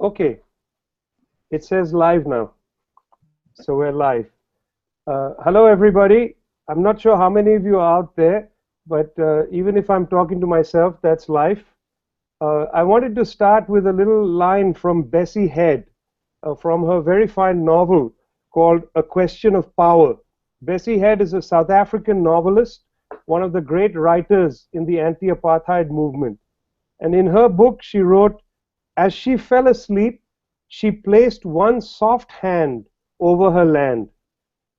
Okay, it says live now, so we're live. Hello, everybody. I'm not sure how many of you are out there, but even if I'm talking to myself, that's life. I wanted to start with a little line from Bessie Head, from her very fine novel called A Question of Power. Bessie Head is a South African novelist, one of the great writers in the anti-apartheid movement. And in her book, she wrote, "As she fell asleep, she placed one soft hand over her land.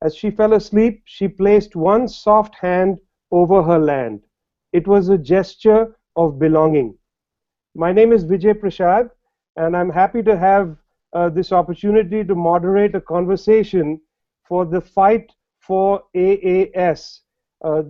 As she fell asleep, she placed one soft hand over her land. It was a gesture of belonging." My name is Vijay Prashad, and I'm happy to have this opportunity to moderate a conversation for the fight for AAS.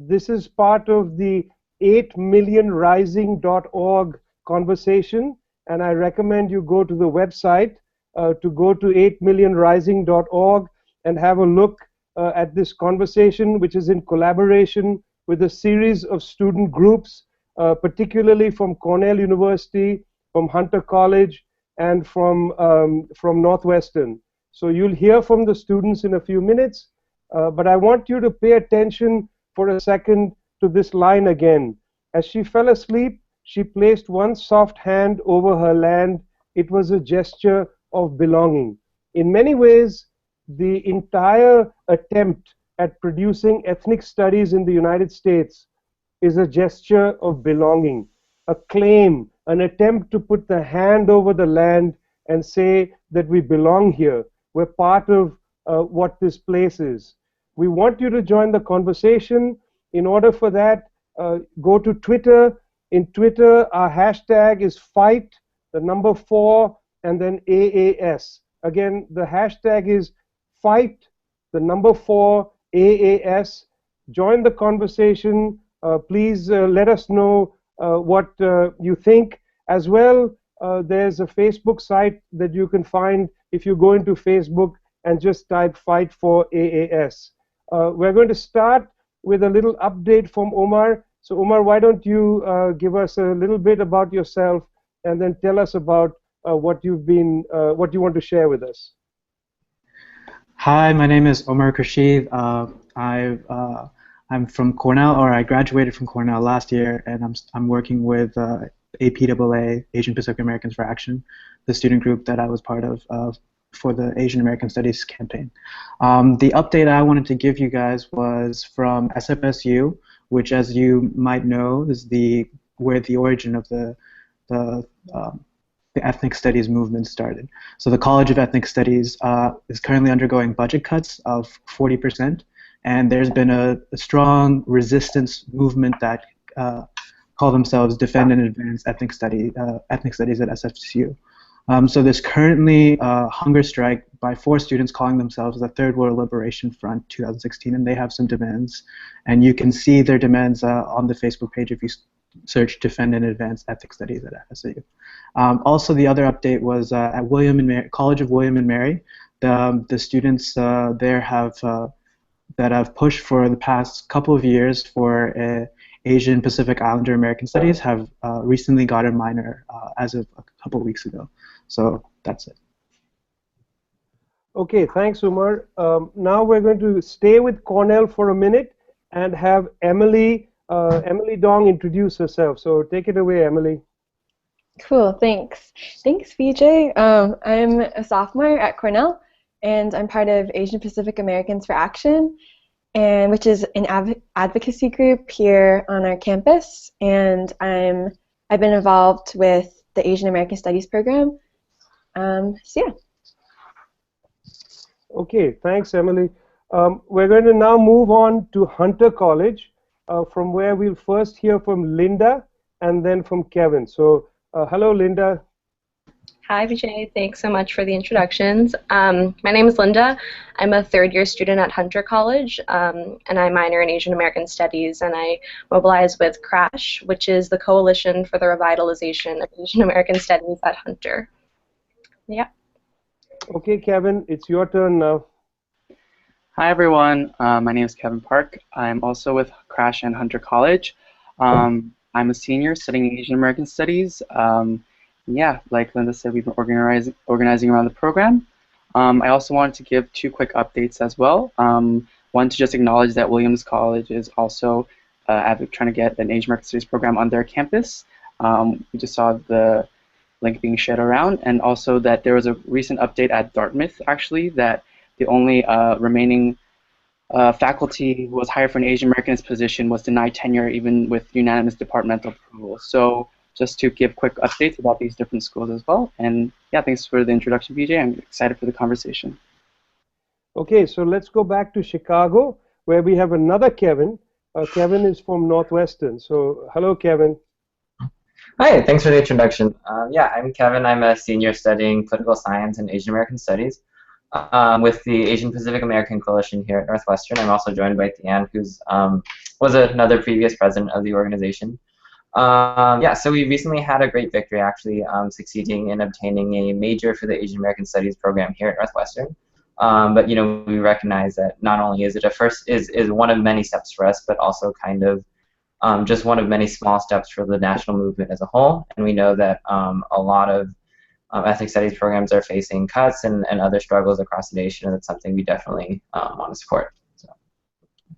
This is part of the 8millionrising.org conversation, and I recommend you go to the website, to go to 8millionrising.org and have a look at this conversation, which is in collaboration with a series of student groups, particularly from Cornell University, from Hunter College, and from Northwestern. So you'll hear from the students in a few minutes, but I want you to pay attention for a second to this line again. As she fell asleep, she placed one soft hand over her land. It was a gesture of belonging. In many ways, the entire attempt at producing ethnic studies in the United States is a gesture of belonging, a claim, an attempt to put the hand over the land and say that we belong here. We're part of what this place is. We want you to join the conversation. In order for that, go to Twitter. In Twitter, our hashtag is fight, the number 4, and then AAS. Again, the hashtag is fight, the number 4, AAS. Join the conversation. Please let us know what you think. As well, there's a Facebook site that you can find if you go into Facebook and just type Fight for AAS. We're going to start with a little update from Omar. So Omar, why don't you give us a little bit about yourself and then tell us about what you want to share with us. Hi, my name is Omar Khurshid. I'm from Cornell, or I graduated from Cornell last year, and I'm working with APAA, Asian Pacific Americans for Action, the student group that I was part of for the Asian American Studies campaign. The update I wanted to give you guys was from SFSU, which, as you might know, is where the origin of the ethnic studies movement started. So the College of Ethnic Studies is currently undergoing budget cuts of 40%, and there's been a strong resistance movement that call themselves Defend and Advance Ethnic Studies at SFSU. So there's currently a hunger strike by 4 students calling themselves the Third World Liberation Front 2016, and they have some demands. And you can see their demands on the Facebook page if you search Defend and Advance Ethnic Studies at FSU. Also, the other update was at College of William and Mary. The students there that have pushed for the past couple of years for Asian Pacific Islander American Studies have recently got a minor as of a couple of weeks ago. So that's it. Okay, thanks, Umar. Now we're going to stay with Cornell for a minute and have Emily Dong introduce herself. So take it away, Emily. Cool, thanks. Thanks, Vijay. I'm a sophomore at Cornell, and I'm part of Asian Pacific Americans for Action, which is an advocacy group here on our campus. And I've been involved with the Asian American Studies program. So yeah. Okay, thanks, Emily. We're going to now move on to Hunter College, from where we'll first hear from Linda and then from Kevin. So hello, Linda. Hi, Vijay. Thanks so much for the introductions. My name is Linda. I'm a third-year student at Hunter College, and I minor in Asian American Studies, and I mobilize with CRASH, which is the Coalition for the Revitalization of Asian American Studies at Hunter. Yeah. Okay, Kevin, it's your turn now. Hi, everyone. My name is Kevin Park. I'm also with CRASH and Hunter College. I'm a senior studying Asian American Studies. yeah, like Linda said, we've been organizing around the program. I also wanted to give two quick updates as well. One, to just acknowledge that Williams College is also trying to get an Asian American Studies program on their campus. We just saw the link being shared around, and also that there was a recent update at Dartmouth, actually, that the only remaining faculty who was hired for an Asian Americanist position was denied tenure even with unanimous departmental approval. So just to give quick updates about these different schools as well. And yeah, thanks for the introduction, Vijay. I'm excited for the conversation. Okay, so let's go back to Chicago, where we have another Kevin. Kevin is from Northwestern. So hello, Kevin. Hi, thanks for the introduction. Yeah, I'm Kevin. I'm a senior studying political science and Asian American studies with the Asian Pacific American Coalition here at Northwestern. I'm also joined by Tian, who's was another previous president of the organization. Yeah, so we recently had a great victory, actually, succeeding in obtaining a major for the Asian American Studies program here at Northwestern. But you know, we recognize that not only is it a first, is one of many steps for us, but also kind of just one of many small steps for the national movement as a whole. And we know that a lot of ethnic studies programs are facing cuts and other struggles across the nation, and that's something we definitely want to support. So.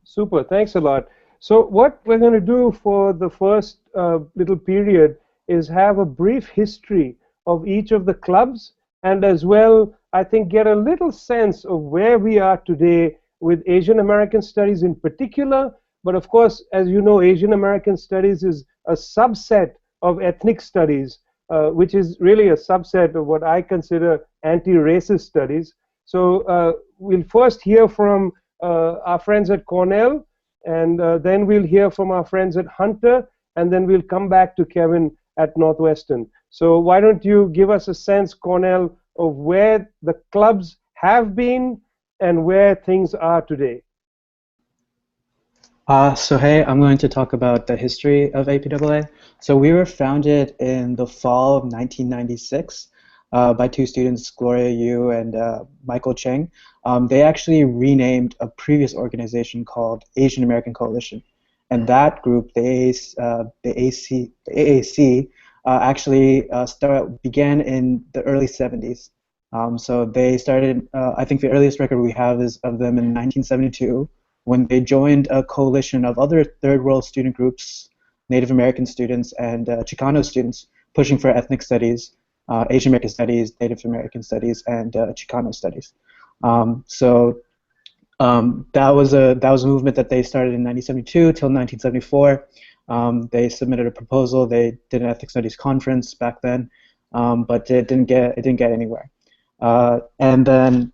Super, thanks a lot. So what we're going to do for the first little period is have a brief history of each of the clubs, and as well, I think, get a little sense of where we are today with Asian American Studies in particular. But of course, as you know, Asian American Studies is a subset of ethnic studies, which is really a subset of what I consider anti-racist studies. So we'll first hear from our friends at Cornell, and then we'll hear from our friends at Hunter, and then we'll come back to Kevin at Northwestern. So why don't you give us a sense, Cornell, of where the clubs have been and where things are today? So hey, I'm going to talk about the history of APAA. So we were founded in the fall of 1996 by two students, Gloria Yu and Michael Cheng. They actually renamed a previous organization called Asian American Coalition. And that group, the AAC, actually began in the early 70s. So they started, I think the earliest record we have is of them in 1972, when they joined a coalition of other third world student groups, Native American students and Chicano students, pushing for ethnic studies, Asian American studies, Native American studies, and Chicano studies. That was a movement that they started in 1972 till 1974. They submitted a proposal. They did an ethnic studies conference back then, but it didn't get anywhere. And then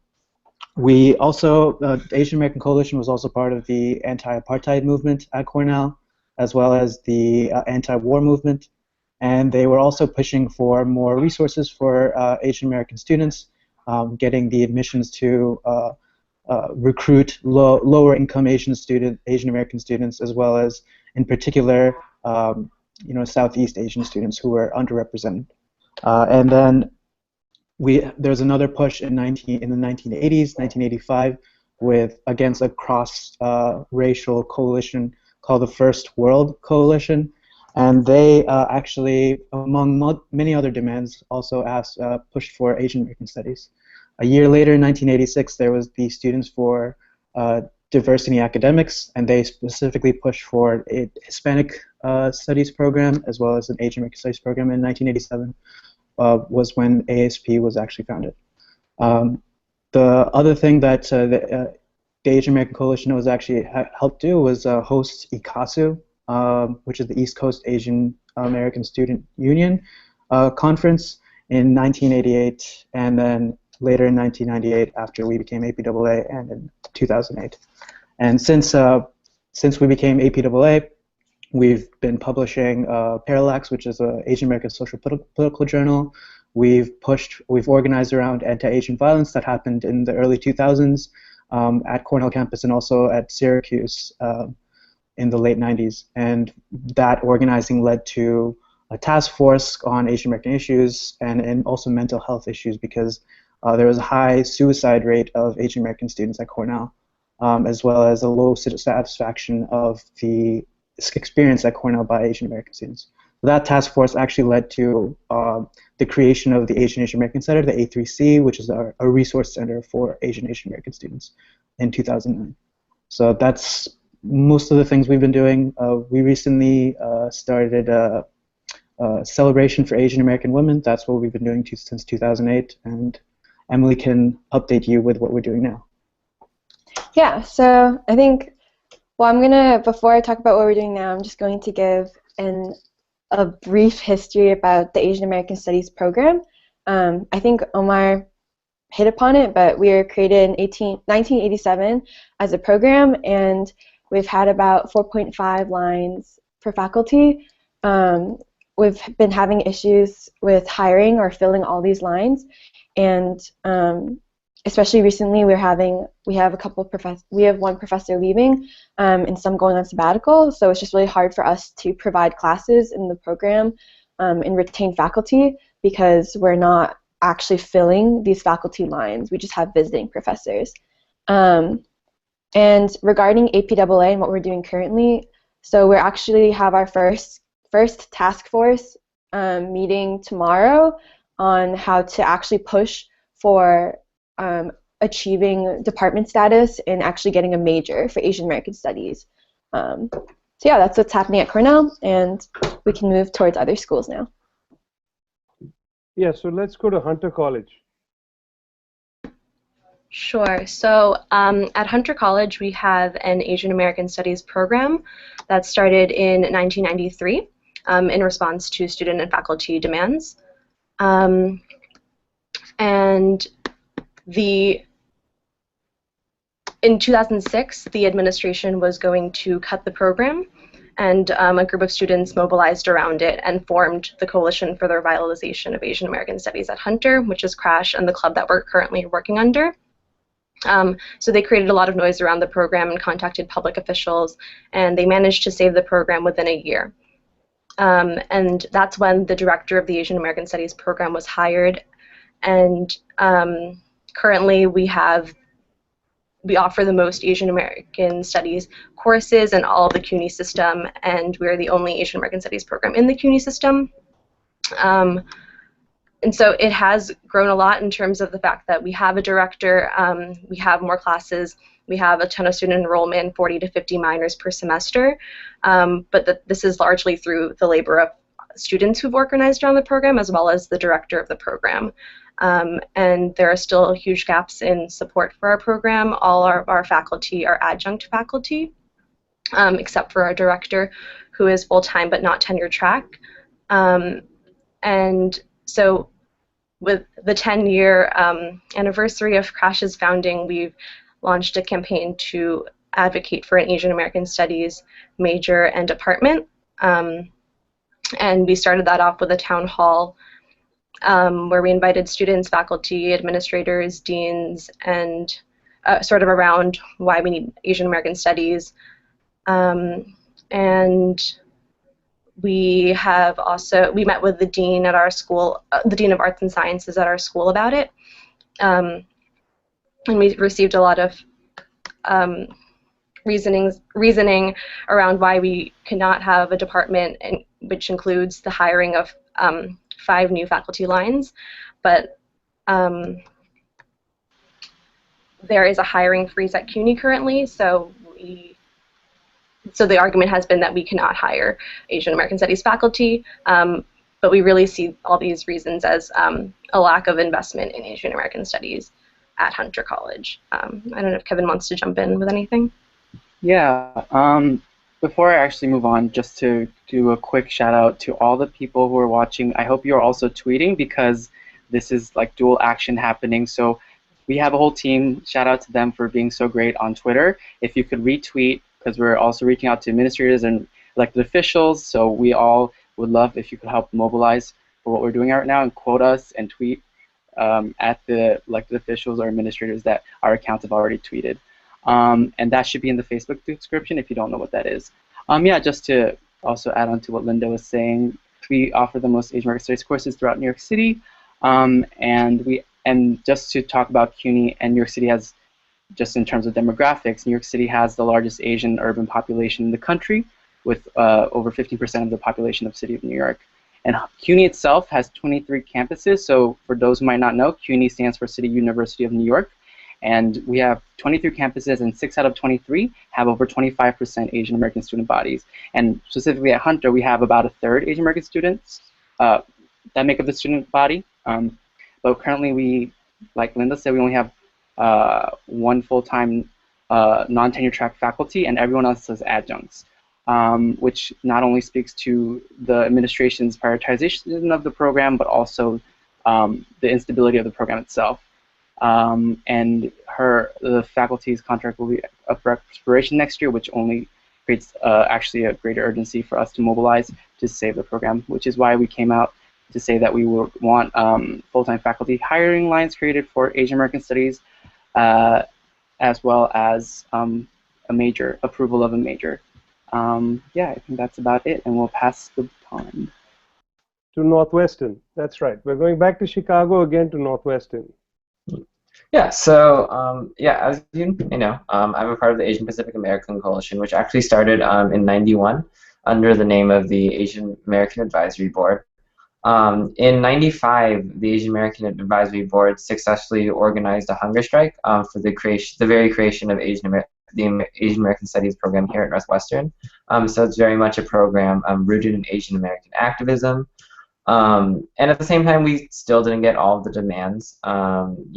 we also, the Asian American Coalition was also part of the anti-apartheid movement at Cornell, as well as the anti-war movement. And they were also pushing for more resources for Asian American students, getting the admissions to recruit lower income Asian American students, as well as, in particular, Southeast Asian students who were underrepresented. And then there's another push in the 1980s, 1985, against a cross-racial coalition called the First World Coalition, and they actually, among many other demands, also pushed for Asian American studies. A year later, in 1986, there was the Students for Diversity Academics, and they specifically pushed for a Hispanic studies program as well as an Asian American studies program. In 1987 was when ASP was actually founded. The other thing that the Asian American Coalition was actually helped do was host ICASU, which is the East Coast Asian American Student Union conference in 1988, and then later in 1998 after we became APAA, and in 2008. And since we became APAA, we've been publishing Parallax, which is an Asian American social political journal. We've organized around anti-Asian violence that happened in the early 2000s at Cornell campus and also at Syracuse in the late 90s. And that organizing led to a task force on Asian American issues and also mental health issues, because there was a high suicide rate of Asian American students at Cornell, as well as a low satisfaction of the experience at Cornell by Asian American students. That task force actually led to the creation of the Asian American Center, the A3C, which is a resource center for Asian American students in 2009. So that's most of the things we've been doing. We recently started a celebration for Asian American women. That's what we've been doing since 2008, and Emily can update you with what we're doing now. Yeah, so I think, well, before I talk about what we're doing now, I'm just going to give a brief history about the Asian American Studies program. I think Omar hit upon it, but we were created in 1987 as a program, and we've had about 4.5 lines per faculty. We've been having issues with hiring or filling all these lines, and especially recently we have one professor leaving and some going on sabbatical, so it's just really hard for us to provide classes in the program and retain faculty because we're not actually filling these faculty lines. We just have visiting professors. And regarding APAA and what we're doing currently, so we actually have our first task force meeting tomorrow on how to actually push for achieving department status and actually getting a major for Asian American Studies. So yeah, that's what's happening at Cornell, and we can move towards other schools now. Yeah, so let's go to Hunter College. Sure. So at Hunter College, we have an Asian American Studies program that started in 1993 in response to student and faculty demands. And in 2006, the administration was going to cut the program, and a group of students mobilized around it and formed the Coalition for the Revitalization of Asian American Studies at Hunter, which is Crash and the club that we're currently working under. So they created a lot of noise around the program and contacted public officials, and they managed to save the program within a year. And that's when the director of the Asian American Studies program was hired, and currently we offer the most Asian American Studies courses in all of the CUNY system, and we're the only Asian American Studies program in the CUNY system. And so it has grown a lot in terms of the fact that we have a director, we have more classes, we have a ton of student enrollment, 40 to 50 minors per semester, but this is largely through the labor of students who've organized around the program as well as the director of the program. And there are still huge gaps in support for our program. All our faculty are adjunct faculty, except for our director, who is full-time but not tenure track. And so with the 10-year anniversary of Crash's founding, we've launched a campaign to advocate for an Asian American Studies major and department. And we started that off with a town hall where we invited students, faculty, administrators, deans, and sort of around why we need Asian American Studies. And we met with the dean at our school, the dean of arts and sciences at our school about it. And we received a lot of reasoning around why we cannot have a department, which includes the hiring of 5 new faculty lines, but there is a hiring freeze at CUNY currently, so the argument has been that we cannot hire Asian American Studies faculty, but we really see all these reasons as a lack of investment in Asian American Studies at Hunter College. I don't know if Kevin wants to jump in with anything. Yeah, before I actually move on, just to do a quick shout out to all the people who are watching. I hope you're also tweeting, because this is like dual action happening. So we have a whole team. Shout out to them for being so great on Twitter. If you could retweet, because we're also reaching out to administrators and elected officials, so we all would love if you could help mobilize for what we're doing right now, and quote us and tweet at the elected officials or administrators that our accounts have already tweeted. And that should be in the Facebook description if you don't know what that is. Yeah, just to also add on to what Linda was saying, we offer the most Asian American Studies courses throughout New York City, and just to talk about CUNY, and New York City has, just in terms of demographics, New York City has the largest Asian urban population in the country, with over 50% of the population of the city of New York. And CUNY itself has 23 campuses. So for those who might not know, CUNY stands for City University of New York. And we have 23 campuses, and 6 out of 23 have over 25% Asian American student bodies. And specifically at Hunter, we have about a third Asian American students that make up the student body. But currently, we, like Linda said, we only have one full-time non-tenure track faculty, and everyone else is adjuncts, which not only speaks to the administration's prioritization of the program, but also the instability of the program itself. And the faculty's contract will be up for expiration next year, which only creates actually a greater urgency for us to mobilize to save the program, which is why we came out to say that we will want full-time faculty hiring lines created for Asian American Studies, as well as a major, approval of a major. Yeah, I think that's about it, and we'll pass the baton. To Northwestern, that's right. We're going back to Chicago again to Northwestern. Yeah, so yeah, as you know, I'm a part of the Asian Pacific American Coalition, which actually started in '91 under the name of the Asian American Advisory Board. In '95, the Asian American Advisory Board successfully organized a hunger strike for the very creation of the Asian American Studies program here at Northwestern. So it's very much a program rooted in Asian American activism. And at the same time, we still didn't get all of the demands.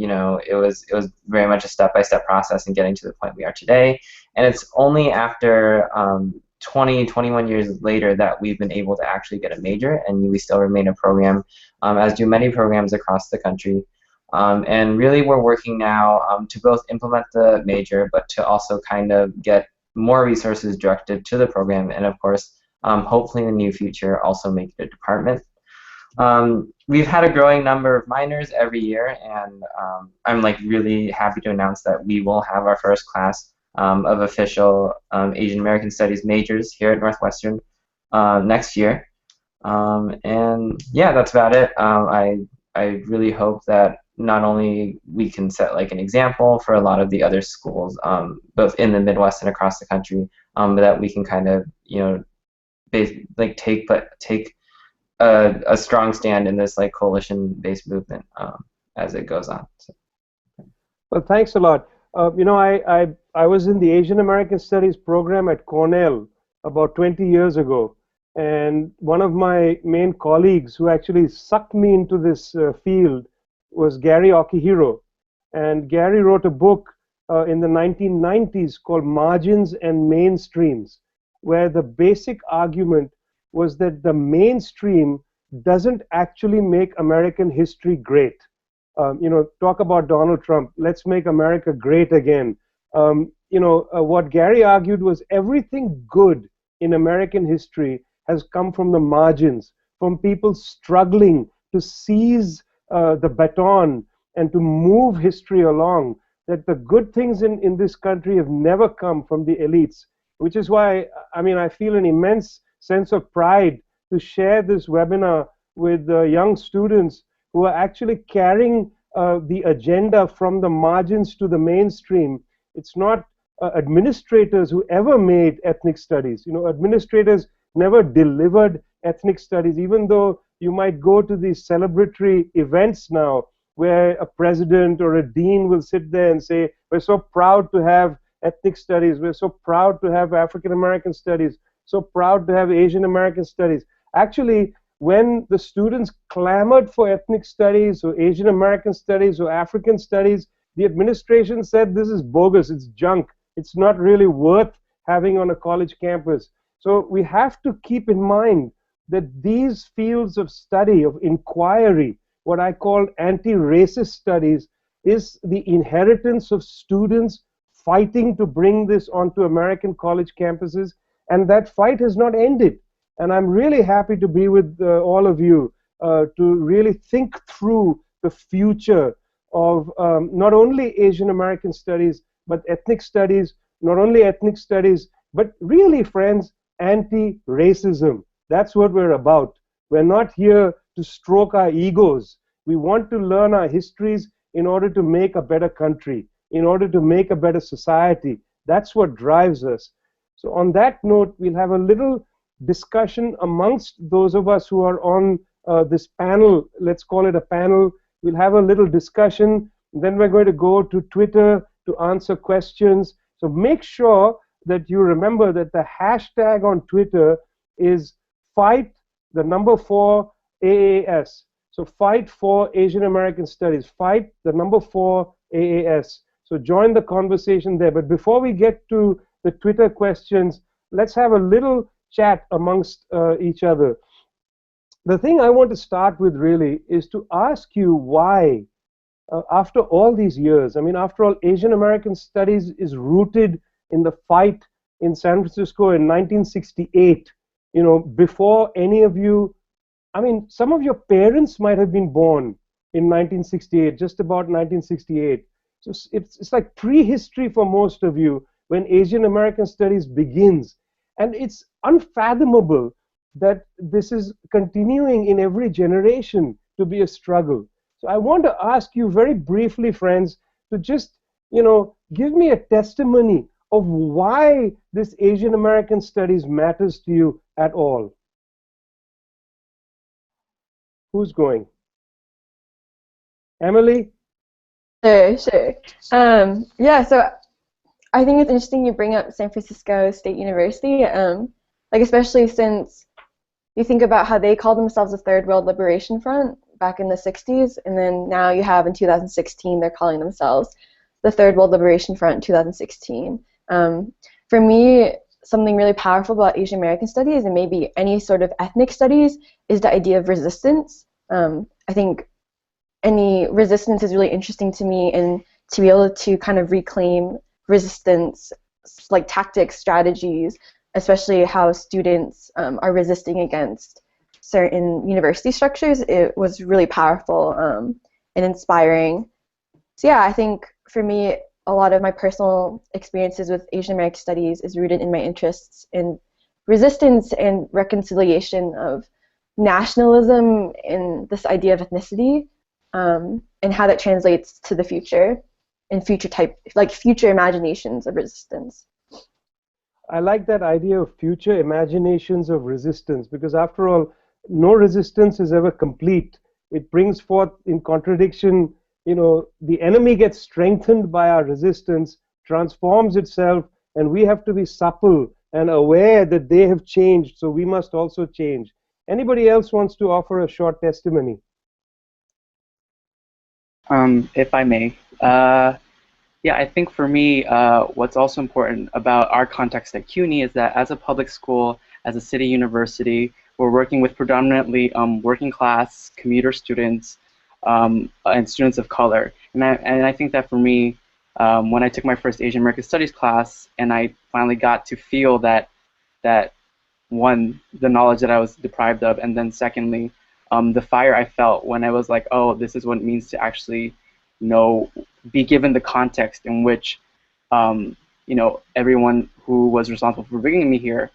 You know, it was very much a step-by-step process in getting to the point we are today. And it's only after 21 years later that we've been able to actually get a major, and we still remain a program, as do many programs across the country. And really, we're working now to both implement the major, but to also kind of get more resources directed to the program, and of course, hopefully in the near future, also make it a department. We've had a growing number of minors every year, and I'm like really happy to announce that we will have our first class of official Asian American Studies majors here at Northwestern next year. And yeah, that's about it. I really hope that not only we can set like an example for a lot of the other schools, both in the Midwest and across the country, but that we can kind of, you know, take a strong stand in this like coalition-based movement as it goes on. So. Well, thanks a lot. You know, I was in the Asian American Studies program at Cornell about 20 years ago, and one of my main colleagues who actually sucked me into this field was Gary Okihiro. And Gary wrote a book in the 1990s called Margins and Mainstreams, where the basic argument was that the mainstream doesn't actually make American history great. You know, talk about Donald Trump. Let's make America great again. You know, what Gary argued was everything good in American history has come from the margins, from people struggling to seize the baton and to move history along. That the good things in this country have never come from the elites, which is why, I mean, I feel an immense sense of pride to share this webinar with young students who are actually carrying the agenda from the margins to the mainstream. It's not administrators who ever made ethnic studies. You know, administrators never delivered ethnic studies, even though you might go to these celebratory events now where a president or a dean will sit there and say, we're so proud to have ethnic studies, we're so proud to have African American studies, so proud to have Asian American studies. Actually, when the students clamored for ethnic studies or Asian American studies or African studies, the administration said this is bogus, it's junk, it's not really worth having on a college campus. So we have to keep in mind that these fields of study, of inquiry, what I call anti-racist studies, is the inheritance of students fighting to bring this onto American college campuses, and that fight has not ended. And I'm really happy to be with all of you to really think through the future of not only Asian American studies, but ethnic studies, not only ethnic studies, but really, friends, anti-racism. That's what we're about. We're not here to stroke our egos. We want to learn our histories in order to make a better country, in order to make a better society. That's what drives us. So on that note, we'll have a little discussion amongst those of us who are on this panel. Let's call it a panel. We'll have a little discussion. Then we're going to go to Twitter to answer questions. So make sure that you remember that the hashtag on Twitter is fight the number 4 AAS. So fight for Asian American Studies. Fight the number 4 AAS. So join the conversation there. But before we get to the Twitter questions, let's have a little chat amongst each other. The thing I want to start with really is to ask you why, after all these years, I mean, after all, Asian American Studies is rooted in the fight in San Francisco in 1968. You know, before any of you, I mean, some of your parents might have been born in 1968, just about 1968. So it's like prehistory for most of you when Asian American Studies begins. And it's unfathomable that this is continuing in every generation to be a struggle. So I want to ask you very briefly, friends, to just, you know, give me a testimony of why this Asian American Studies matters to you at all. Who's going? Emily? Sure. Yeah, so I think it's interesting you bring up San Francisco State University, like especially since you think about how they called themselves the Third World Liberation Front back in the 60s, and then now you have in 2016 they're calling themselves the Third World Liberation Front in 2016. For me, something really powerful about Asian American Studies and maybe any sort of ethnic studies is the idea of resistance. I think any resistance is really interesting to me, and to be able to kind of reclaim resistance, like tactics, strategies, especially how students are resisting against certain university structures, it was really powerful and inspiring. So yeah, I think for me, a lot of my personal experiences with Asian American Studies is rooted in my interests in resistance and reconciliation of nationalism and this idea of ethnicity, and how that translates to the future and future imaginations of resistance. I like that idea of future imaginations of resistance, because after all, no resistance is ever complete. It brings forth in contradiction, you know, the enemy gets strengthened by our resistance, transforms itself, and we have to be supple and aware that they have changed, so we must also change. Anybody else wants to offer a short testimony? If I may. Yeah, I think for me, what's also important about our context at CUNY is that as a public school, as a city university, we're working with predominantly working class, commuter students, and students of color. And I think that for me, when I took my first Asian American Studies class, and I finally got to feel that one, the knowledge that I was deprived of, and then secondly, the fire I felt when I was like, oh, this is what it means to actually be given the context in which, everyone who was responsible for bringing me here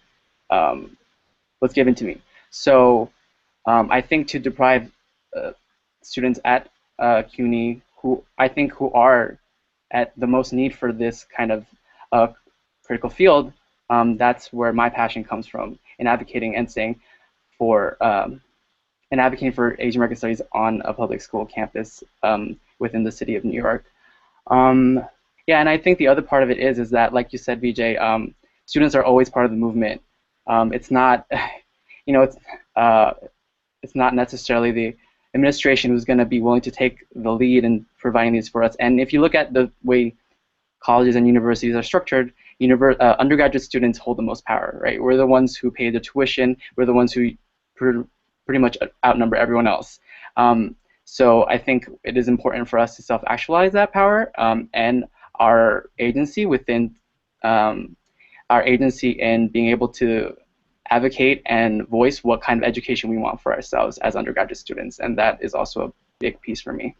was given to me. So I think to deprive students at CUNY who are at the most need for this kind of critical field, that's where my passion comes from, in advocating and saying for and advocating for Asian American Studies on a public school campus within the city of New York. Yeah, and I think the other part of it is that, like you said, Vijay, students are always part of the movement. It's not, it's not necessarily the administration who's going to be willing to take the lead in providing these for us. And if you look at the way colleges and universities are structured, undergraduate students hold the most power, right? We're the ones who pay the tuition. We're the ones who pretty much outnumber everyone else. So I think it is important for us to self-actualize that power and our agency within our agency in being able to advocate and voice what kind of education we want for ourselves as undergraduate students, and that is also a big piece for me.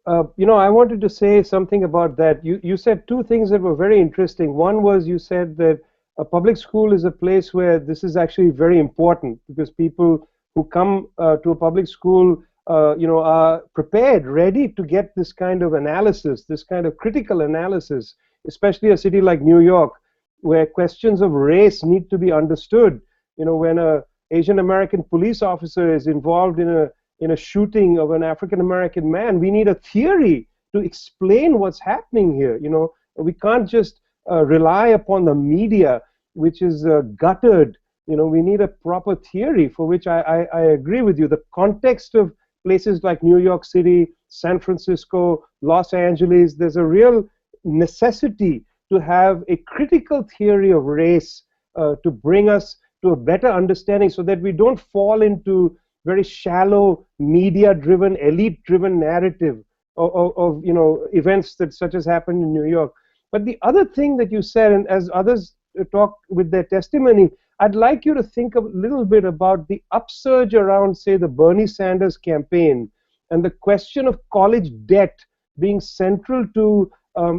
I wanted to say something about that. You said two things that were very interesting. One was you said that a public school is a place where this is actually very important, because people who come to a public school are prepared, ready to get this kind of analysis, this kind of critical analysis. especially a city like New York, where questions of race need to be understood. You know, when a Asian American police officer is involved in a shooting of an African American man, we need a theory to explain what's happening here. You know, we can't just rely upon the media, which is guttered. You know, we need a proper theory, for which I agree with you. The context of places like New York City, San Francisco, Los Angeles, there's a real necessity to have a critical theory of race to bring us to a better understanding, so that we don't fall into very shallow, media-driven, elite-driven narrative of you know, events that such as happened in New York. But the other thing that you said, and as others talk with their testimony, I'd like you to think a little bit about the upsurge around, say, the Bernie Sanders campaign and the question of college debt being central to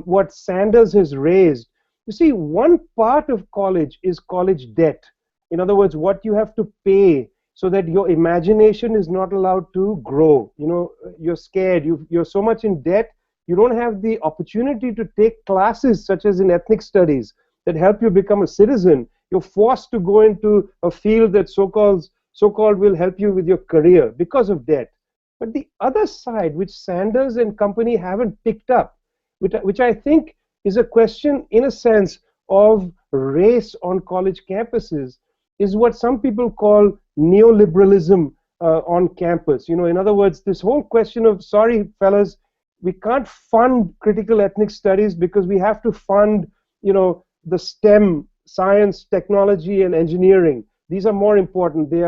what Sanders has raised. You see, one part of college is college debt. In other words, what you have to pay so that your imagination is not allowed to grow. You know, you're scared, you're so much in debt, you don't have the opportunity to take classes such as in ethnic studies that help you become a citizen. You're forced to go into a field that so-called will help you with your career because of debt. But the other side, which Sanders and company haven't picked up, which I think is a question, in a sense, of race on college campuses, is what some people call neoliberalism on campus. You know, in other words, this whole question of, sorry, fellas, we can't fund critical ethnic studies because we have to fund, you know, the STEM, science, technology, and engineering. These are more important. They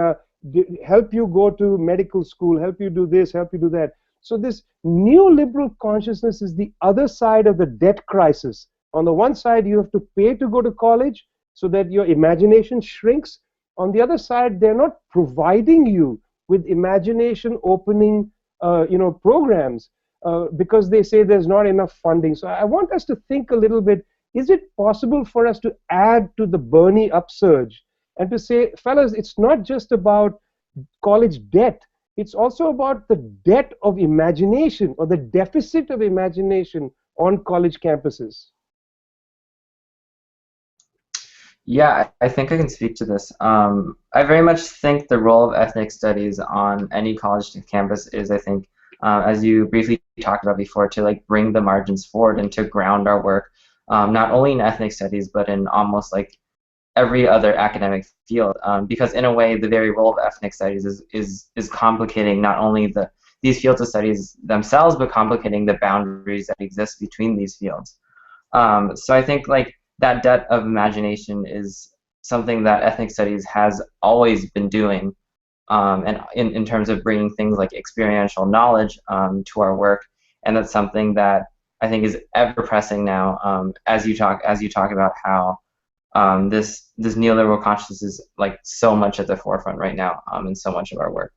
help you go to medical school, help you do this, help you do that. So this neoliberal consciousness is the other side of the debt crisis. On the one side, you have to pay to go to college so that your imagination shrinks. On the other side, they're not providing you with imagination opening you know, programs because they say there's not enough funding. So I want us to think a little bit, is it possible for us to add to the Bernie upsurge and to say, fellas, it's not just about college debt, it's also about the debt of imagination or the deficit of imagination on college campuses? Yeah, I think I can speak to this. I very much think the role of ethnic studies on any college campus is, I think, as you briefly talked about before, to like bring the margins forward and to ground our work, not only in ethnic studies, but in almost like every other academic field. Because in a way, the very role of ethnic studies is complicating not only these fields of studies themselves, but complicating the boundaries that exist between these fields. So I think like that debt of imagination is something that ethnic studies has always been doing, and in terms of bringing things like experiential knowledge to our work, and that's something that I think is ever pressing now, as you talk about how this neoliberal consciousness is like so much at the forefront right now in so much of our work.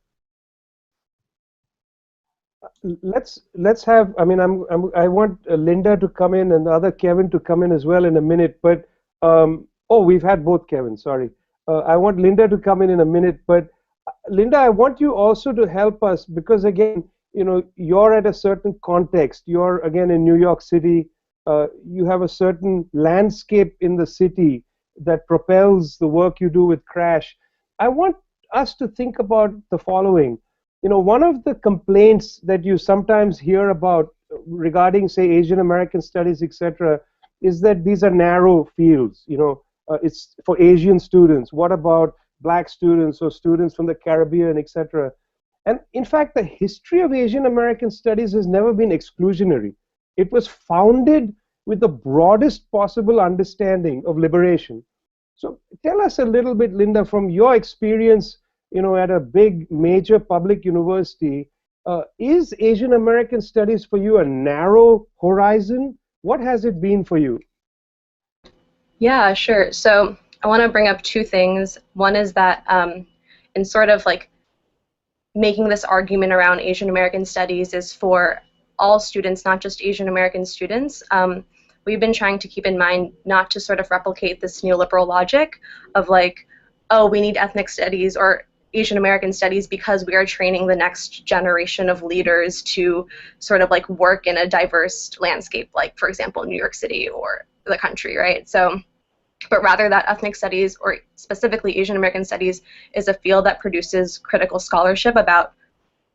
Let's have, I mean, I want Linda to come in and the other Kevin to come in as well in a minute, but oh, we've had both Kevin, sorry. I want Linda to come in a minute, but Linda, I want you also to help us, because again, you know, you're at a certain context. You're again in New York City. You have a certain landscape in the city that propels the work you do with Crash. I want us to think about the following. You know, one of the complaints that you sometimes hear about regarding, say, Asian American studies, etc., is that these are narrow fields. You know, it's for Asian students. What about black students or students from the Caribbean, etc.? And in fact, the history of Asian American studies has never been exclusionary. It was founded with the broadest possible understanding of liberation. So tell us a little bit, Linda, from your experience, you know, at a big major public university, is Asian American studies for you a narrow horizon? What has it been for you? Yeah, sure. So I want to bring up two things. One is that in sort of like making this argument around Asian American studies is for all students, not just Asian American students. We've been trying to keep in mind not to sort of replicate this neoliberal logic of like, oh, we need ethnic studies or Asian American studies because we are training the next generation of leaders to sort of like work in a diverse landscape, like for example New York City or the country, right? So, but rather that ethnic studies, or specifically Asian American studies, is a field that produces critical scholarship about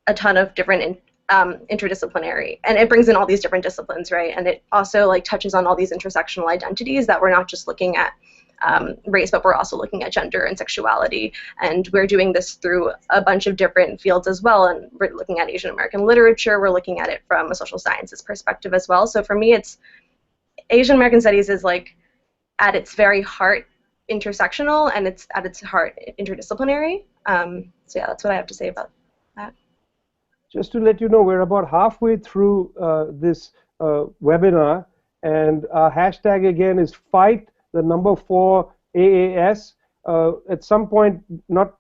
a ton of different interdisciplinary, and it brings in all these different disciplines, right? And it also like touches on all these intersectional identities that we're not just looking at race, but we're also looking at gender and sexuality. And we're doing this through a bunch of different fields as well. And we're looking at Asian American literature. We're looking at it from a social sciences perspective as well. So for me, it's Asian American studies is like at its very heart intersectional, and it's at its heart interdisciplinary. So yeah, that's what I have to say about that. Just to let you know, we're about halfway through this webinar, and our hashtag again is #4AAS. At some point, not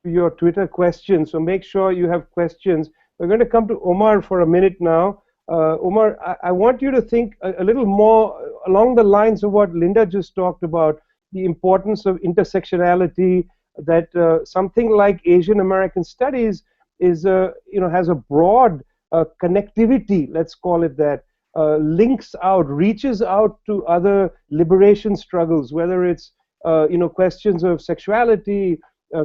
your Twitter questions, so make sure you have questions. We're going to come to Omar for a minute now. Omar, I want you to think a little more along the lines of what Linda just talked about, the importance of intersectionality, that something like Asian American Studies is has a broad connectivity, let's call it that, links out, reaches out to other liberation struggles, whether it's questions of sexuality,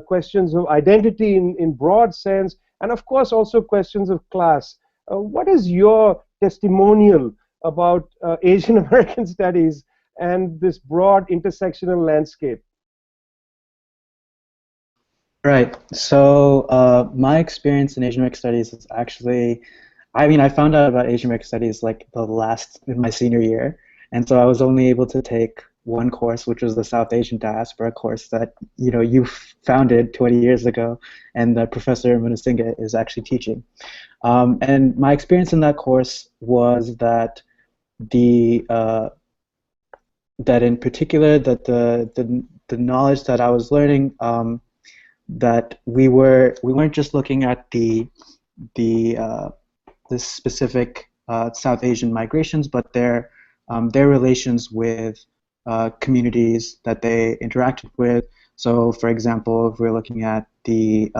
questions of identity in broad sense, and of course also questions of class. What is your testimonial about Asian American Studies and this broad intersectional landscape? Right. So my experience in Asian American Studies is actually, I found out about Asian American Studies like in my senior year, and so I was only able to take one course, which was the South Asian Diaspora course that you founded 20 years ago, and the Professor Munasinghe is actually teaching. And my experience in that course was that that in particular that the knowledge that I was learning, that we weren't just looking at the specific South Asian migrations, but their relations with communities that they interacted with. So, for example, if we're looking at the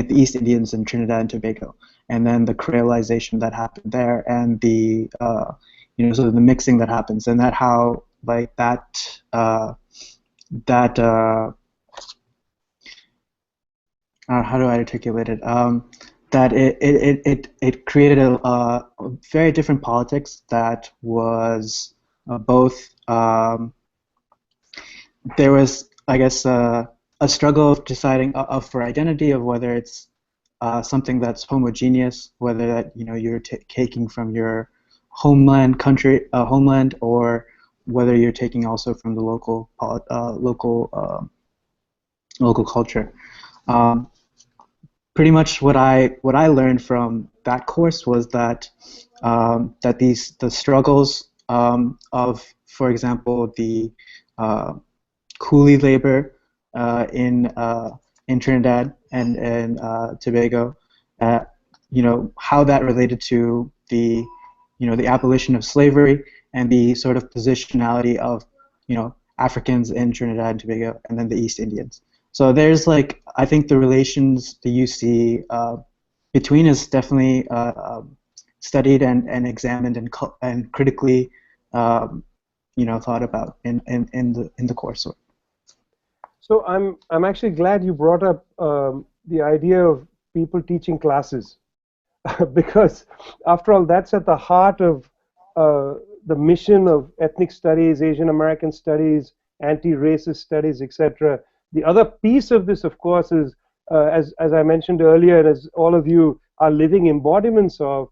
East Indians in Trinidad and Tobago, and then the creolization that happened there, and the sort of the mixing that happens, and that how like that how do I articulate it? That it created a very different politics that was both. There was, I guess, a struggle of deciding for identity, of whether it's something that's homogeneous, whether that you're taking from your homeland or whether you're taking also from the local culture. Pretty much what I learned from that course was that the struggles of, for example, the coolie labor in Trinidad and Tobago, how that related to the abolition of slavery and the sort of positionality of Africans in Trinidad and Tobago, and then the East Indians. So there's I think the relations that you see between is definitely studied and examined and critically thought about in the coursework. So I'm actually glad you brought up the idea of people teaching classes, because after all, that's at the heart of the mission of ethnic studies, Asian American studies, anti-racist studies, etc. The other piece of this, of course, is as I mentioned earlier, and as all of you are living embodiments of,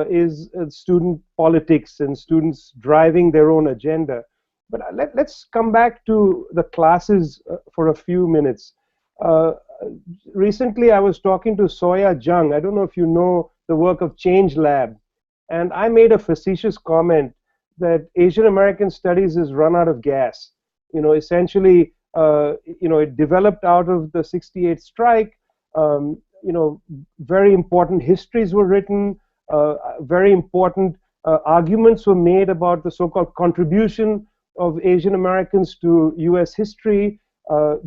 is student politics and students driving their own agenda. But let's come back to the classes for a few minutes. Recently, I was talking to Soya Jung. I don't know if you know the work of Change Lab, and I made a facetious comment that Asian American Studies is run out of gas. Essentially, it developed out of the '68 strike. Very important histories were written. Very important arguments were made about the so-called contribution of Asian Americans to U.S. history,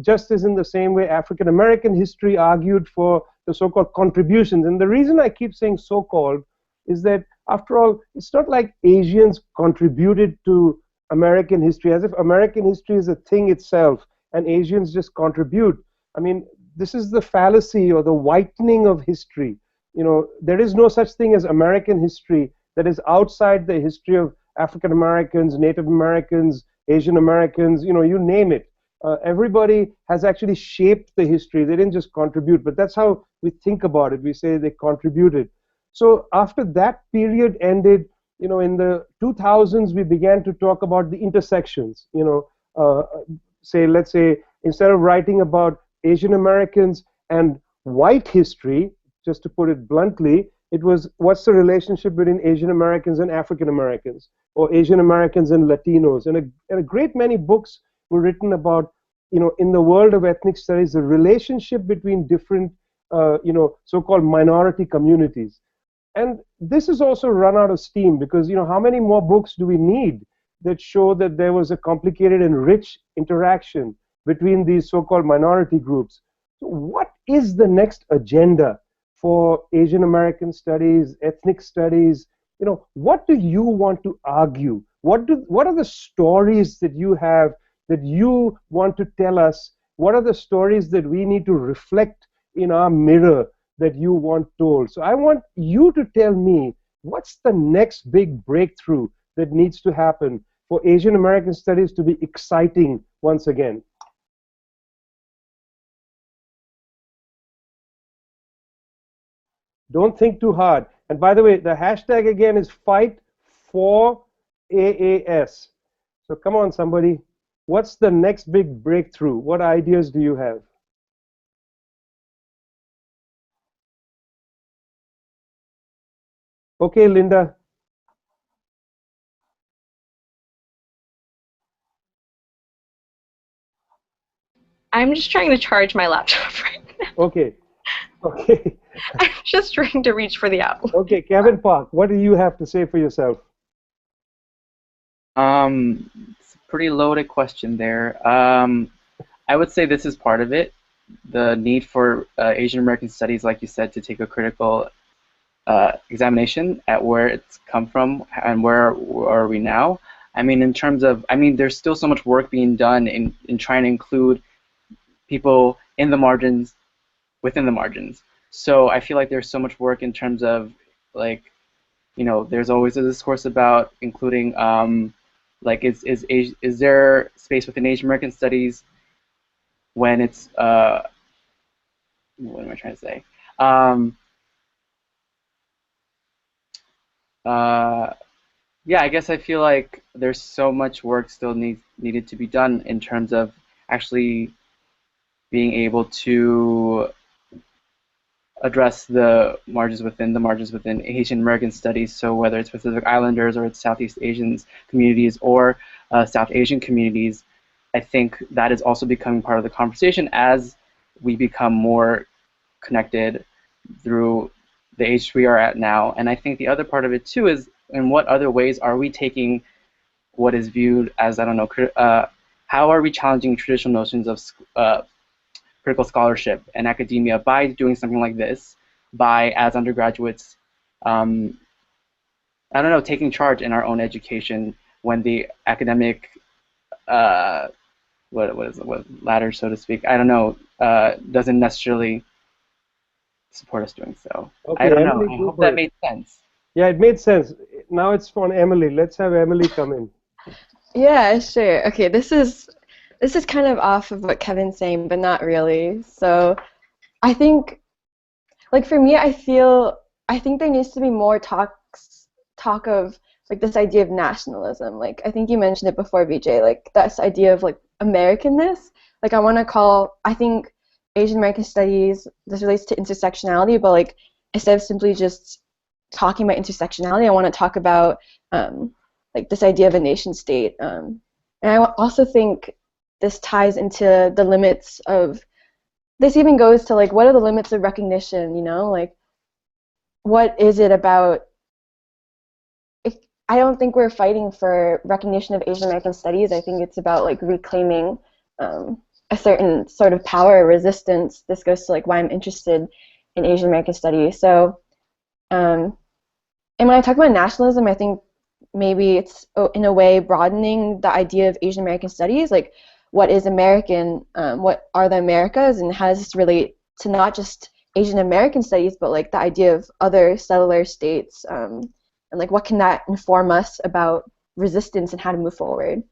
just as in the same way African American history argued for the so-called contributions. And the reason I keep saying so-called is that after all, it's not like Asians contributed to American history, as if American history is a thing itself and Asians just contribute. I mean, this is the fallacy or the whitening of history. You know, there is no such thing as American history that is outside the history of African Americans, Native Americans, Asian Americans, you know, you name it. Everybody has actually shaped the history. They didn't just contribute, but that's how we think about it. We say they contributed. So after that period ended, you know, in the 2000s, we began to talk about the intersections. You know, let's say, instead of writing about Asian Americans and white history, just to put it bluntly, it was, what's the relationship between Asian Americans and African Americans, or Asian Americans and Latinos? And a great many books were written about, you know, in the world of ethnic studies, the relationship between different, you know, so-called minority communities. And this has also run out of steam because, you know, how many more books do we need that show that there was a complicated and rich interaction between these so-called minority groups? So what is the next agenda for Asian American studies, ethnic studies? You know, what do you want to argue? What are the stories that you have that you want to tell us? What are the stories that we need to reflect in our mirror that you want told? So I want you to tell me, what's the next big breakthrough that needs to happen for Asian American studies to be exciting once again? Don't think too hard. And by the way, the hashtag again is Fight4AAS. So come on, somebody. What's the next big breakthrough? What ideas do you have? Okay, Linda. I'm just trying to charge my laptop right now. Okay. Okay. I'm just trying to reach for the apple. Okay, Kevin Park, what do you have to say for yourself? It's a pretty loaded question there. I would say this is part of it. The need for Asian American studies, like you said, to take a critical examination at where it's come from and where are we now. I mean, in terms of, I mean, there's still so much work being done in trying to include people in the margins, within the margins. So I feel like there's so much work in terms of, like, you know, there's always a discourse about including, like, is there space within Asian American studies when it's, what am I trying to say? Yeah, I guess I feel like there's so much work still needed to be done in terms of actually being able to address the margins within Asian American studies. So whether it's Pacific Islanders or it's Southeast Asians communities or South Asian communities, I think that is also becoming part of the conversation as we become more connected through the age we are at now. And I think the other part of it too is, in what other ways are we taking what is viewed as, I don't know, how are we challenging traditional notions of critical scholarship and academia by doing something like this, by, as undergraduates, I don't know, taking charge in our own education when the academic, what ladder, so to speak, I don't know, doesn't necessarily support us doing so. Okay, I don't Emily, know. I hope that made sense. Yeah, it made sense. Now it's for Emily. Let's have Emily come in. Yeah, sure. Okay, this is kind of off of what Kevin's saying, but not really. So I think, like, for me, I think there needs to be more talk of, like, this idea of nationalism. Like, I think you mentioned it before, Vijay, like, this idea of, like, Americanness. Like, I think Asian American studies, this relates to intersectionality, but, like, instead of simply just talking about intersectionality, I want to talk about, like, this idea of a nation state. And I also think this ties into the limits of, this even goes to, like, what are the limits of recognition, you know? Like, what is it about, I don't think we're fighting for recognition of Asian American studies. I think it's about, like, reclaiming a certain sort of power or resistance. This goes to, like, why I'm interested in Asian American studies. So And when I talk about nationalism, I think maybe it's in a way broadening the idea of Asian American studies, like what is American, what are the Americas, and how does this relate to not just Asian American studies, but like the idea of other settler states, and like what can that inform us about resistance and how to move forward.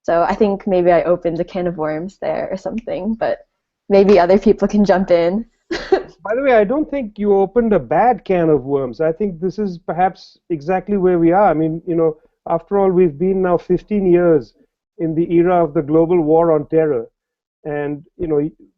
So I think maybe I opened a can of worms there or something, but maybe other people can jump in. By the way, I don't think you opened a bad can of worms. I think this is perhaps exactly where we are. I mean, after all, we've been now 15 years in the era of the global war on terror. And,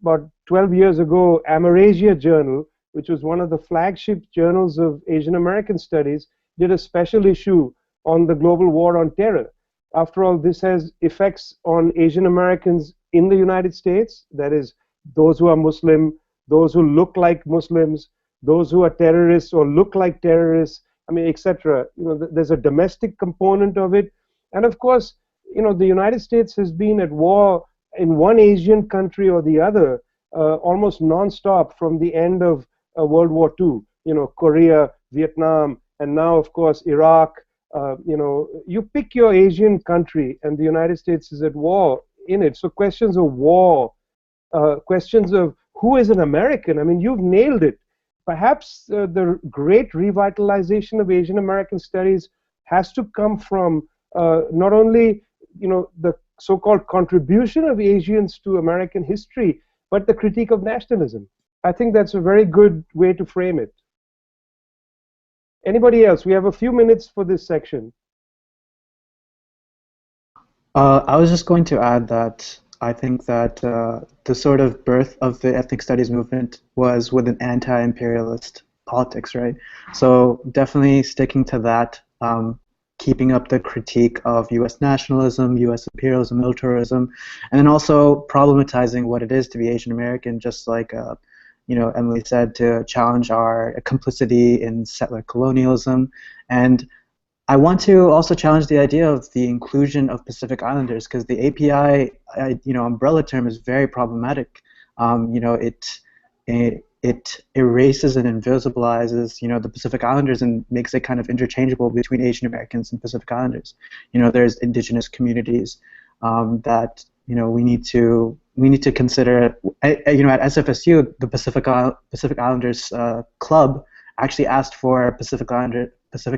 about 12 years ago, Amerasia Journal, which was one of the flagship journals of Asian American studies, did a special issue on the global war on terror. After all, this has effects on Asian Americans in the United States, that is, those who are Muslim, those who look like Muslims, those who are terrorists or look like terrorists, I mean, etc. There's a domestic component of it. And of course, the United States has been at war in one Asian country or the other almost non-stop from the end of World War II. Korea, Vietnam, and now, of course, Iraq. You pick your Asian country, and the United States is at war in it. So questions of war, questions of who is an American, I mean, you've nailed it. Perhaps the great revitalization of Asian American studies has to come from not only the so-called contribution of Asians to American history, but the critique of nationalism. I think that's a very good way to frame it. Anybody else? We have a few minutes for this section. I was just going to add that I think that the sort of birth of the ethnic studies movement was with an anti-imperialist politics, right? So definitely sticking to that, keeping up the critique of U.S. nationalism, U.S. imperialism, militarism, and then also problematizing what it is to be Asian American, just like Emily said, to challenge our complicity in settler colonialism. And I want to also challenge the idea of the inclusion of Pacific Islanders, because the API, umbrella term is very problematic. It erases and invisibilizes, the Pacific Islanders and makes it kind of interchangeable between Asian Americans and Pacific Islanders. There's indigenous communities that we need to consider. At SFSU, the Pacific Islanders Club actually asked for Pacific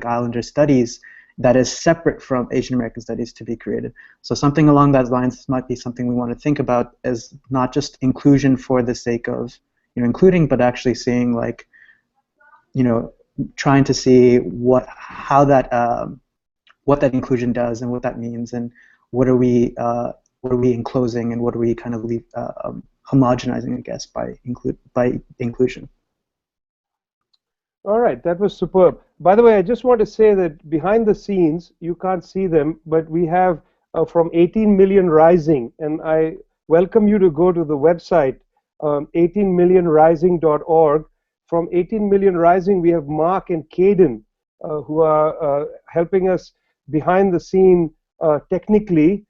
Islander studies that is separate from Asian American studies to be created. So something along those lines might be something we want to think about as not just inclusion for the sake of including, but actually seeing trying to see what that inclusion does and what that means, and what are we enclosing and what are we kind of homogenizing, I guess, by inclusion. All right, that was superb. By the way, I just want to say that behind the scenes, you can't see them, but we have from 18 Million Rising, and I welcome you to go to the website, 18millionrising.org. From 18 Million Rising, we have Mark and Caden, who are helping us behind the scene technically,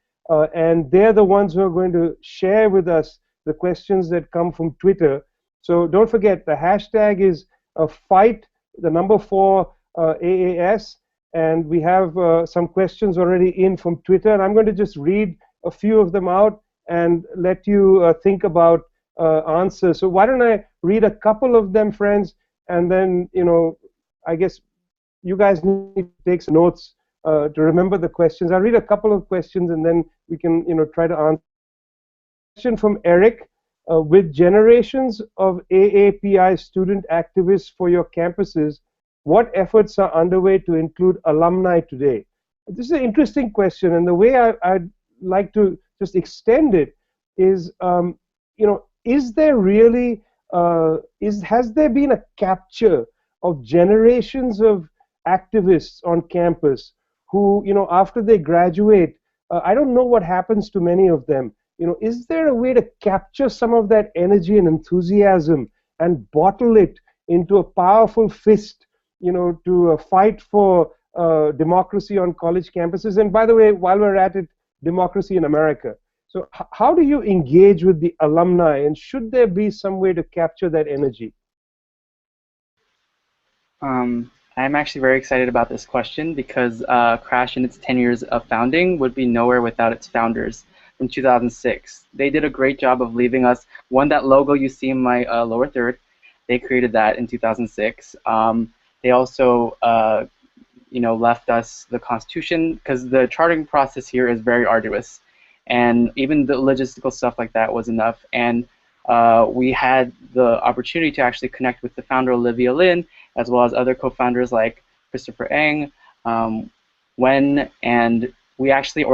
and they're the ones who are going to share with us the questions that come from Twitter. So don't forget, the hashtag is fight, the number 4 AAS, and we have some questions already in from Twitter, and I'm going to just read a few of them out and let you think about answers. So why don't I read a couple of them, friends, and then I guess you guys need to take some notes to remember the questions. I'll read a couple of questions and then we can try to answer. Question from Eric. With generations of AAPI student activists for your campuses, what efforts are underway to include alumni today? This is an interesting question, and the way I'd like to just extend it is, is there really, has there been a capture of generations of activists on campus who, after they graduate, I don't know what happens to many of them. Is there a way to capture some of that energy and enthusiasm and bottle it into a powerful fist, to fight for democracy on college campuses? And by the way, while we're at it, democracy in America. So how do you engage with the alumni, and should there be some way to capture that energy? I I'm actually very excited about this question because Crash in its 10 years of founding would be nowhere without its founders from 2006. They did a great job of leaving us, that logo you see in my lower third, they created that in 2006. They also left us the Constitution, because the charting process here is very arduous. And even the logistical stuff like that was enough. And we had the opportunity to actually connect with the founder, Olivia Lin, as well as other co-founders like Christopher Eng, Wen, and we actually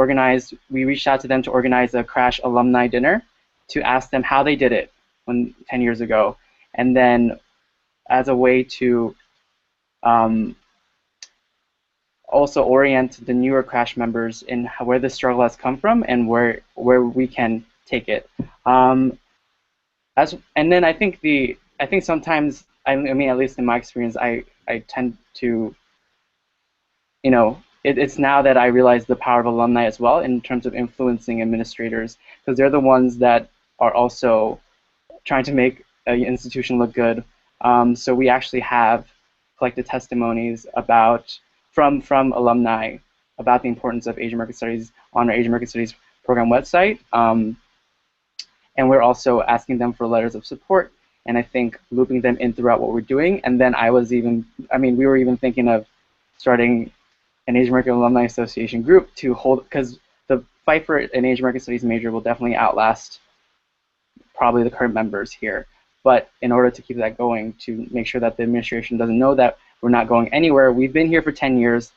reached out to them to organize a Crash alumni dinner to ask them how they did it 10 years ago. And then as a way to also orient the newer Crash members in where the struggle has come from and where we can take it. And then I think sometimes, I mean, at least in my experience, I tend to, it's now that I realize the power of alumni as well in terms of influencing administrators, because they're the ones that are also trying to make an institution look good. So we actually have collected testimonies from alumni about the importance of Asian American Studies on our Asian American Studies program website. And we're also asking them for letters of support, and I think looping them in throughout what we're doing. And then we were even thinking of starting an Asian American Alumni Association group to hold, because the fight for an Asian American Studies major will definitely outlast probably the current members here. But in order to keep that going, to make sure that the administration doesn't know that we're not going anywhere, we've been here for 10 years.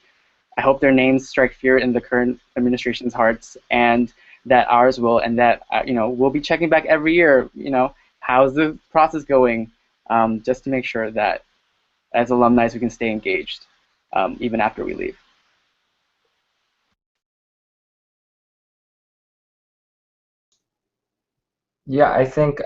I hope their names strike fear in the current administration's hearts, and that ours will, and that we'll be checking back every year. How's the process going, just to make sure that as alumni we can stay engaged even after we leave. Yeah, I think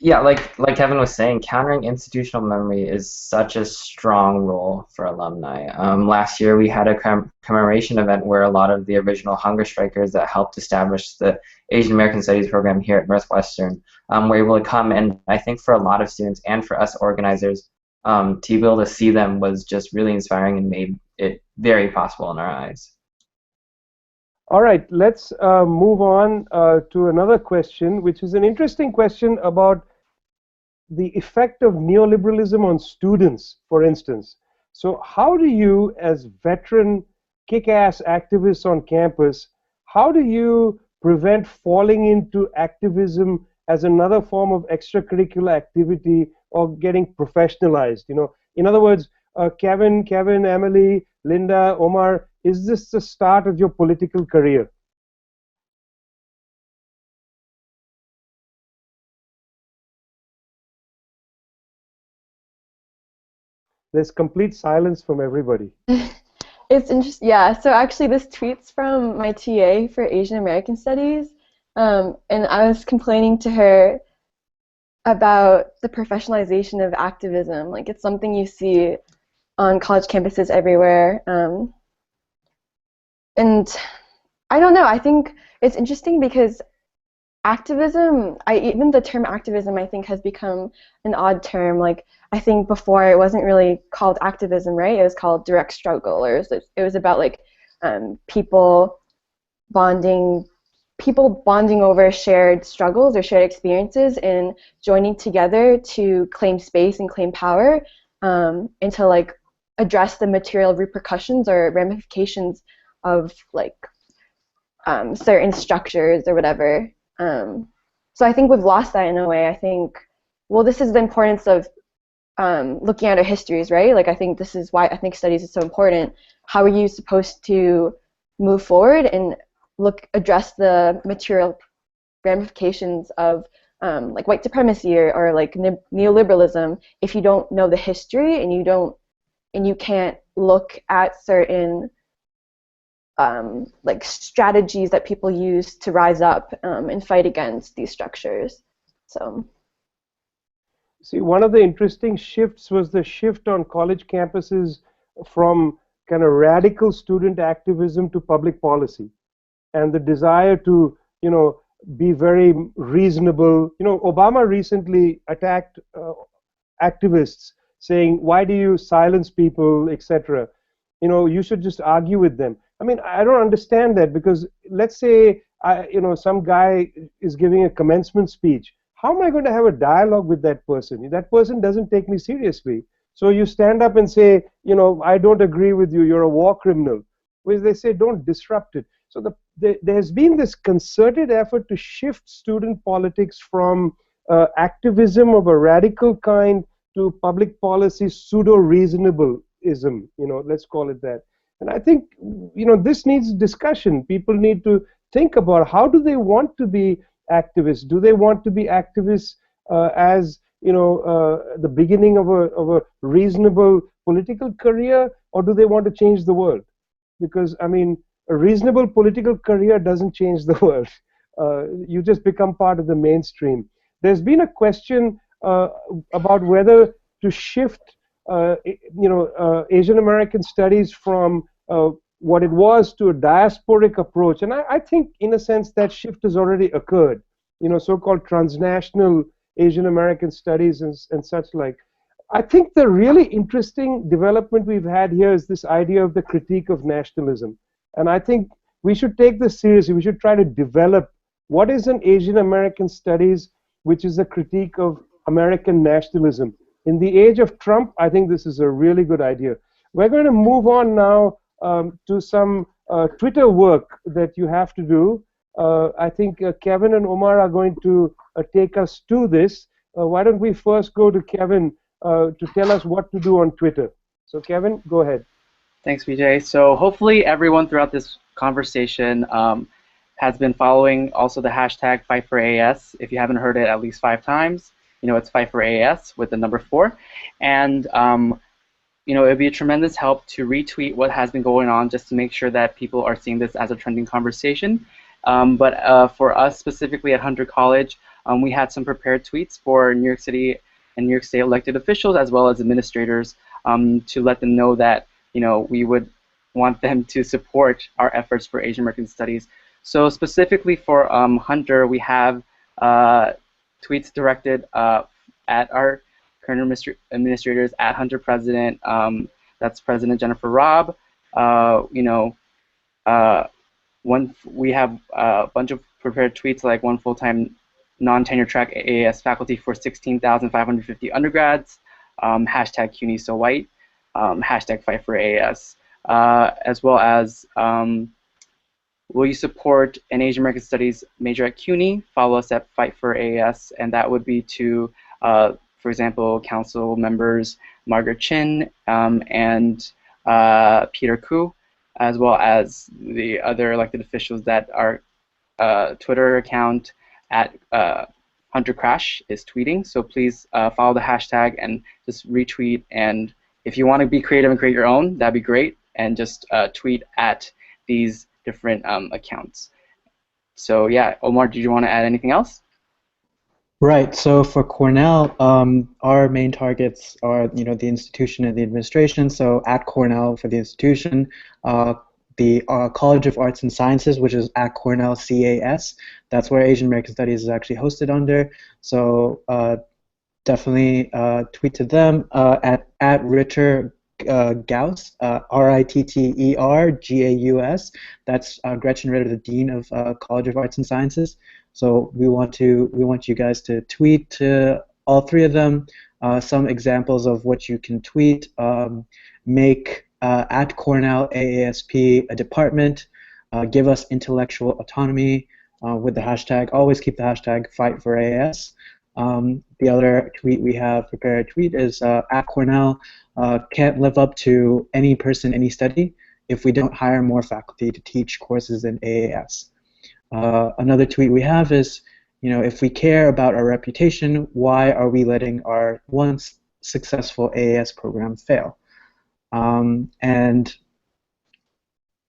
like Kevin was saying, countering institutional memory is such a strong role for alumni. Last year we had a commemoration event where a lot of the original hunger strikers that helped establish the Asian American Studies program here at Northwestern were able to come, and I think for a lot of students and for us organizers, to be able to see them was just really inspiring and made it very possible in our eyes. All right, let's move on to another question, which is an interesting question about the effect of neoliberalism on students, for instance. So how do you, as veteran kick-ass activists on campus, how do you prevent falling into activism as another form of extracurricular activity or getting professionalized? In other words, Kevin, Emily, Linda, Omar, is this the start of your political career? There's complete silence from everybody. It's interesting. Yeah, so actually this tweet's from my TA for Asian American Studies, and I was complaining to her about the professionalization of activism. Like, it's something you see on college campuses everywhere. And I don't know, I think it's interesting because activism, even the term activism, I think, has become an odd term. Like, I think before it wasn't really called activism, right? It was called direct struggle, or it was about like people bonding over shared struggles or shared experiences and joining together to claim space and claim power, and to like address the material repercussions or ramifications of like certain structures or whatever. So I think we've lost that in a way. I think, well, this is the importance of looking at our histories, right? Like, I think this is why ethnic studies is so important. How are you supposed to move forward and address the material ramifications of like white supremacy or like neoliberalism if you don't know the history and you can't look at certain like strategies that people use to rise up and fight against these structures. So, see, one of the interesting shifts was the shift on college campuses from kind of radical student activism to public policy, and the desire to, be very reasonable. Obama recently attacked activists saying, why do you silence people, etc. You know, you should just argue with them. I mean, I don't understand that, because let's say, some guy is giving a commencement speech. How am I going to have a dialogue with that person? That person doesn't take me seriously. So you stand up and say, I don't agree with you, you're a war criminal. Which they say, don't disrupt it. So there has been this concerted effort to shift student politics from activism of a radical kind to public policy pseudo-reasonableism, let's call it that. And I think, this needs discussion. People need to think about, how do they want to be activists? Do they want to be activists as the beginning of a reasonable political career, or do they want to change the world? Because, I mean, a reasonable political career doesn't change the world. You just become part of the mainstream. There's been a question about whether to shift, Asian American studies from what it was to a diasporic approach. And I think, in a sense, that shift has already occurred. So-called transnational Asian American studies and such like. I think the really interesting development we've had here is this idea of the critique of nationalism. And I think we should take this seriously. We should try to develop what is an Asian American studies which is a critique of American nationalism. In the age of Trump, I think this is a really good idea. We're going to move on now to some Twitter work that you have to do. I think Kevin and Omar are going to take us to this. Why don't we first go to Kevin to tell us what to do on Twitter. So Kevin, go ahead. Thanks, Vijay. So hopefully everyone throughout this conversation has been following also the hashtag #FightForAAS. If you haven't heard it at least 5 times, it's #FightForAAS with the number 4. And it would be a tremendous help to retweet what has been going on, just to make sure that people are seeing this as a trending conversation. But for us specifically at Hunter College, we had some prepared tweets for New York City and New York State elected officials, as well as administrators, to let them know that we would want them to support our efforts for Asian American Studies. So specifically for Hunter, we have tweets directed at our current administrators, at Hunter President. That's President Jennifer Robb. We have a bunch of prepared tweets, like one full-time non-tenure track AAS faculty for 16,550 undergrads, hashtag CUNY so white, hashtag #FightForAAS, as well as will you support an Asian American Studies major at CUNY? Follow us at #FightForAAS, and that would be to, for example, council members Margaret Chin and Peter Koo, as well as the other elected officials that our Twitter account at Hunter Crash is tweeting. So please follow the hashtag and just retweet. And if you want to be creative and create your own, that'd be great. And just tweet at these different accounts. So yeah, Omar, did you want to add anything else? Right. So for Cornell, our main targets are, the institution and the administration. So at Cornell for the institution, the College of Arts and Sciences, which is at Cornell CAS. That's where Asian American Studies is actually hosted under. So definitely tweet to them at Ritter Gauss, RITTERGAUS. That's Gretchen Ritter, the Dean of College of Arts and Sciences. So we want you guys to tweet to all 3 of them. Some examples of what you can tweet: make at Cornell AASP a department. Give us intellectual autonomy with the hashtag. Always keep the hashtag #FightForAAS. The other tweet we have prepared tweet is at Cornell can't live up to any person, any study if we don't hire more faculty to teach courses in AAS. Another tweet we have is, if we care about our reputation, why are we letting our once successful AAS program fail? And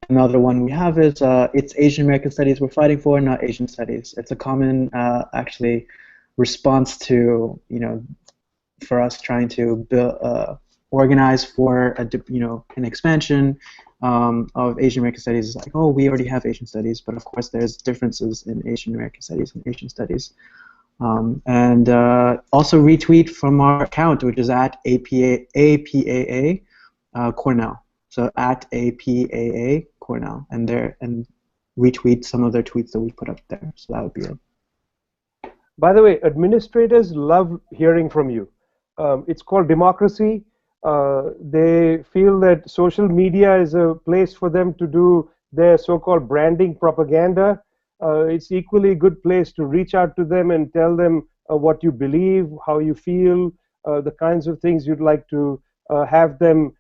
another one we have is, it's Asian American Studies we're fighting for, not Asian Studies. It's a common, actually, response to, for us trying to build, organize for an expansion of Asian American Studies. Is like, oh, we already have Asian Studies, but of course there's differences in Asian American Studies and Asian Studies. And also retweet from our account, which is at APAA Cornell. So at APAA Cornell, and retweet some of their tweets that we put up there. So that would be it. By the way, administrators love hearing from you. It's called democracy. They feel that social media is a place for them to do their so-called branding propaganda. It's equally a good place to reach out to them and tell them what you believe, how you feel, the kinds of things you'd like to have them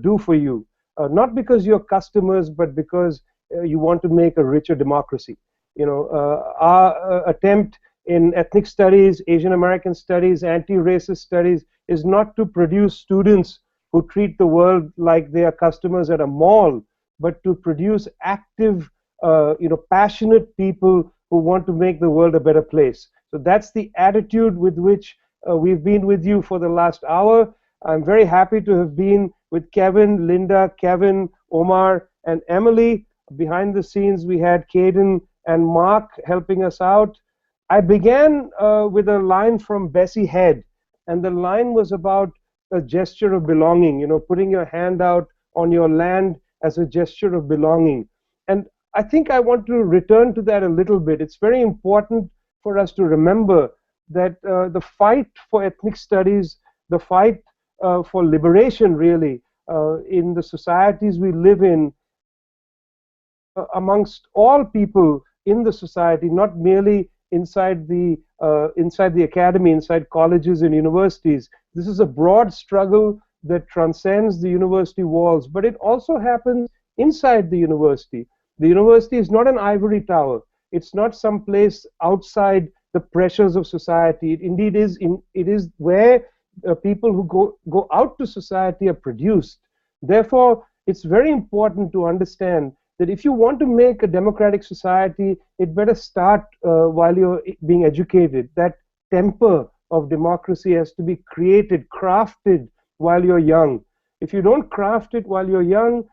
do for you. Not because you're customers, but because you want to make a richer democracy. Our attempt in ethnic studies, Asian American studies, anti-racist studies is not to produce students who treat the world like they are customers at a mall, but to produce active, passionate people who want to make the world a better place. So that's the attitude with which we've been with you for the last hour. I'm very happy to have been with Kevin, Linda, Kevin, Omar, and Emily. Behind the scenes, we had Caden and Mark helping us out. I began with a line from Bessie Head, and the line was about a gesture of belonging, putting your hand out on your land as a gesture of belonging. And I think I want to return to that a little bit. It's very important for us to remember that the fight for ethnic studies, the fight for liberation, really, in the societies we live in, amongst all people in the society, not merely inside the academy, inside colleges and universities. This is a broad struggle that transcends the university walls, but it also happens inside the university. The university is not an ivory tower. It's not some place outside the pressures of society. It indeed is. It is where people who go out to society are produced. Therefore, it's very important to understand that if you want to make a democratic society, it better start while you're being educated. That temper of democracy has to be created, crafted while you're young. If you don't craft it while you're young,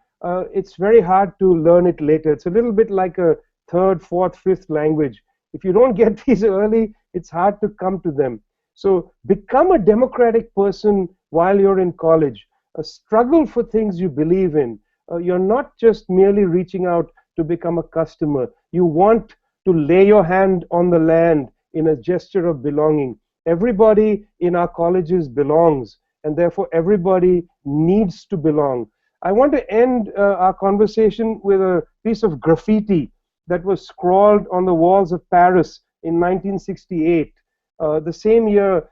it's very hard to learn it later. It's a little bit like a third, fourth, fifth language. If you don't get these early, it's hard to come to them. So become a democratic person while you're in college. Struggle for things you believe in. You're not just merely reaching out to become a customer. You want to lay your hand on the land in a gesture of belonging. Everybody in our colleges belongs, and therefore everybody needs to belong. I want to end our conversation with a piece of graffiti that was scrawled on the walls of Paris in 1968, the same year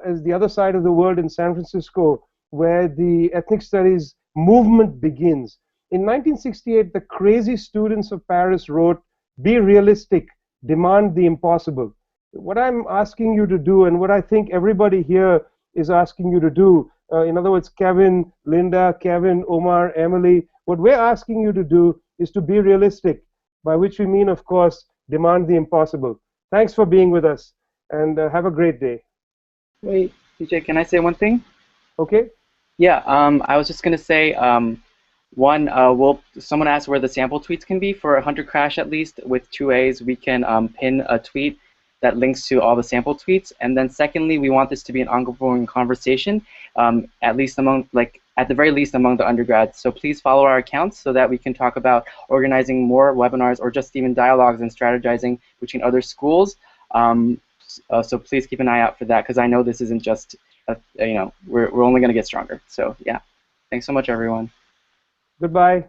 as the other side of the world in San Francisco, where the ethnic studies movement begins. In 1968, the crazy students of Paris wrote, "Be realistic, demand the impossible." What I'm asking you to do, and what I think everybody here is asking you to do, in other words, Kevin, Linda, Kevin, Omar, Emily, what we're asking you to do is to be realistic, by which we mean, of course, demand the impossible. Thanks for being with us, and have a great day. Wait, Vijay, can I say one thing? Okay. Yeah, I was just going to say, one, someone asked where the sample tweets can be. For a Hunter Crash, at least, with 2As, we can pin a tweet that links to all the sample tweets. And then secondly, we want this to be an ongoing conversation, at the very least among the undergrads. So please follow our accounts so that we can talk about organizing more webinars or just even dialogues and strategizing between other schools. So please keep an eye out for that, because I know this isn't just, we're only going to get stronger. So yeah, thanks so much, everyone. Goodbye.